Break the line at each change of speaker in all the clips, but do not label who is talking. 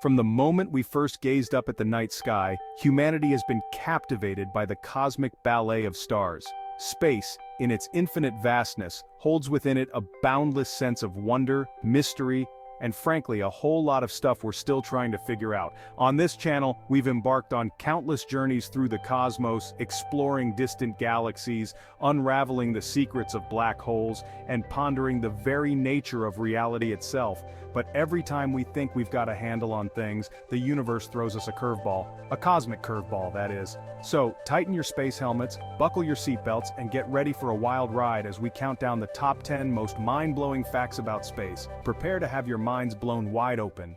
From the moment we first gazed up at the night sky, humanity has been captivated by the cosmic ballet of stars. Space, in its infinite vastness, holds within it a boundless sense of wonder, mystery, and frankly a whole lot of stuff we're still trying to figure out. On this channel, we've embarked on countless journeys through the cosmos, exploring distant galaxies, unraveling the secrets of black holes, and pondering the very nature of reality itself. But every time we think we've got a handle on things, the universe throws us a curveball. A cosmic curveball, that is. So, tighten your space helmets, buckle your seatbelts, and get ready for a wild ride as we count down the top 10 most mind-blowing facts about space. Prepare to have your minds blown wide open.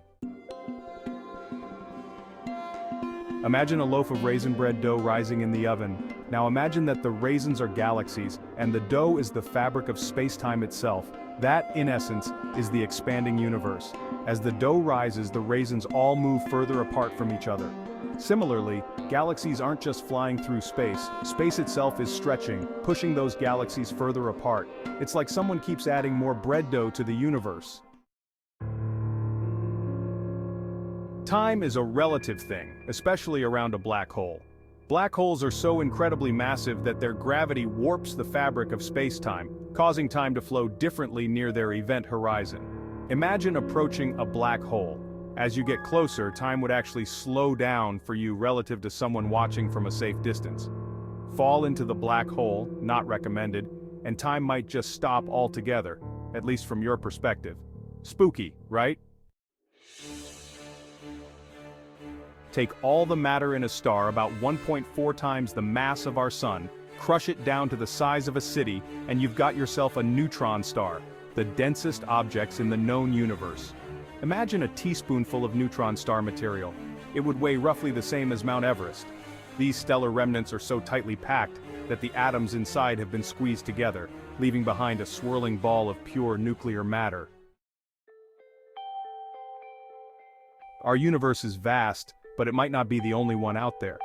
Imagine a loaf of raisin bread dough rising in the oven. Now imagine that the raisins are galaxies, and the dough is the fabric of space-time itself. That, in essence, is the expanding universe. As the dough rises, the raisins all move further apart from each other. Similarly, galaxies aren't just flying through space. Space itself is stretching, pushing those galaxies further apart. It's like someone keeps adding more bread dough to the universe. Time is a relative thing, especially around a black hole. Black holes are so incredibly massive that their gravity warps the fabric of space-time, causing time to flow differently near their event horizon. Imagine approaching a black hole. As you get closer, time would actually slow down for you relative to someone watching from a safe distance. Fall into the black hole, not recommended, and time might just stop altogether, at least from your perspective. Spooky, right? Take all the matter in a star, about 1.4 times the mass of our sun, crush it down to the size of a city, and you've got yourself a neutron star, the densest objects in the known universe. Imagine a teaspoonful of neutron star material. It would weigh roughly the same as Mount Everest. These stellar remnants are so tightly packed that the atoms inside have been squeezed together, leaving behind a swirling ball of pure nuclear matter. Our universe is vast, but it might not be the only one out there.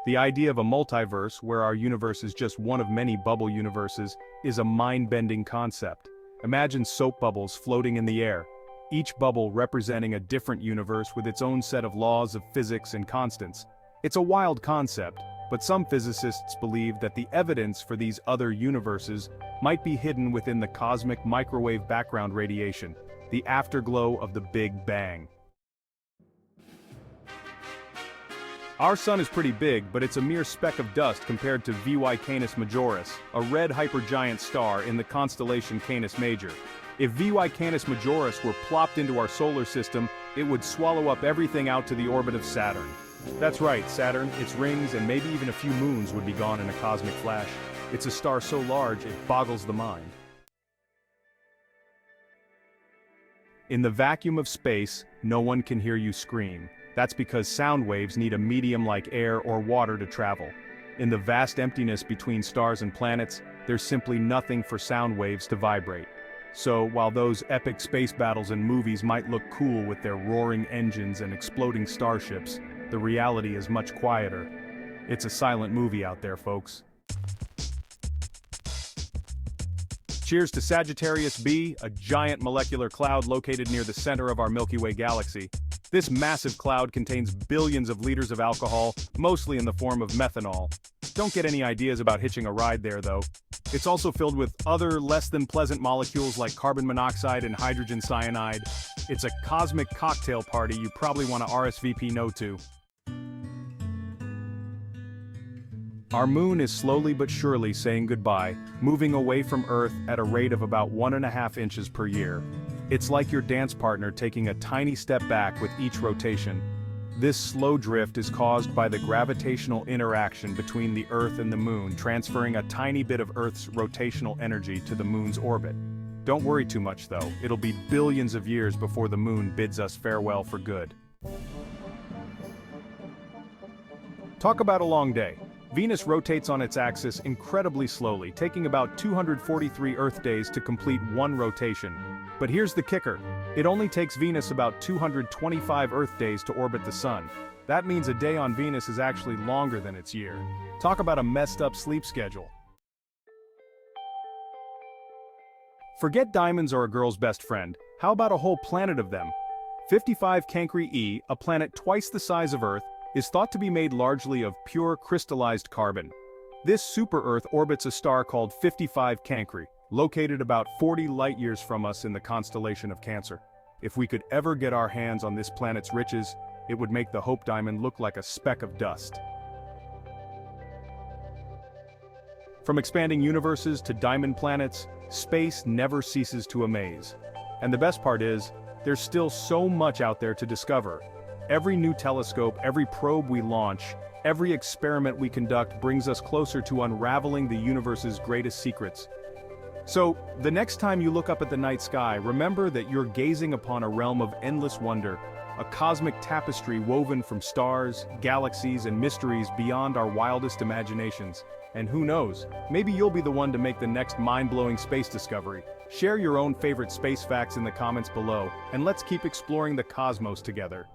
The idea of a multiverse, where our universe is just one of many bubble universes, is a mind-bending concept. Imagine soap bubbles floating in the air, each bubble representing a different universe with its own set of laws of physics and constants. It's a wild concept, but some physicists believe that the evidence for these other universes might be hidden within the cosmic microwave background radiation, the afterglow of the Big Bang. Our sun is pretty big, but it's a mere speck of dust compared to VY Canis Majoris, a red hypergiant star in the constellation Canis Major. If VY Canis Majoris were plopped into our solar system, it would swallow up everything out to the orbit of Saturn. That's right, Saturn, its rings, and maybe even a few moons would be gone in a cosmic flash. It's a star so large, it boggles the mind. In the vacuum of space, no one can hear you scream. That's because sound waves need a medium like air or water to travel. In the vast emptiness between stars and planets, there's simply nothing for sound waves to vibrate. So, while those epic space battles in movies might look cool with their roaring engines and exploding starships, the reality is much quieter. It's a silent movie out there, folks. Cheers to Sagittarius B, a giant molecular cloud located near the center of our Milky Way galaxy. This massive cloud contains billions of liters of alcohol, mostly in the form of methanol. Don't get any ideas about hitching a ride there, though. It's also filled with other less-than-pleasant molecules like carbon monoxide and hydrogen cyanide. It's a cosmic cocktail party you probably want to RSVP no to. Our moon is slowly but surely saying goodbye, moving away from Earth at a rate of about 1.5 inches per year. It's like your dance partner taking a tiny step back with each rotation. This slow drift is caused by the gravitational interaction between the Earth and the Moon, transferring a tiny bit of Earth's rotational energy to the Moon's orbit. Don't worry too much though, it'll be billions of years before the Moon bids us farewell for good. Talk about a long day. Venus rotates on its axis incredibly slowly, taking about 243 Earth days to complete one rotation. But here's the kicker. It only takes Venus about 225 Earth days to orbit the Sun. That means a day on Venus is actually longer than its year. Talk about a messed up sleep schedule. Forget diamonds are a girl's best friend. How about a whole planet of them? 55 Cancri e, a planet twice the size of Earth, is thought to be made largely of pure crystallized carbon. This super-Earth orbits a star called 55 Cancri, located about 40 light-years from us in the constellation of Cancer. If we could ever get our hands on this planet's riches, it would make the Hope Diamond look like a speck of dust. From expanding universes to diamond planets, space never ceases to amaze. And the best part is, there's still so much out there to discover. Every new telescope, every probe we launch, every experiment we conduct brings us closer to unraveling the universe's greatest secrets. So, the next time you look up at the night sky, remember that you're gazing upon a realm of endless wonder, a cosmic tapestry woven from stars, galaxies, and mysteries beyond our wildest imaginations. And who knows, maybe you'll be the one to make the next mind-blowing space discovery. Share your own favorite space facts in the comments below, and let's keep exploring the cosmos together.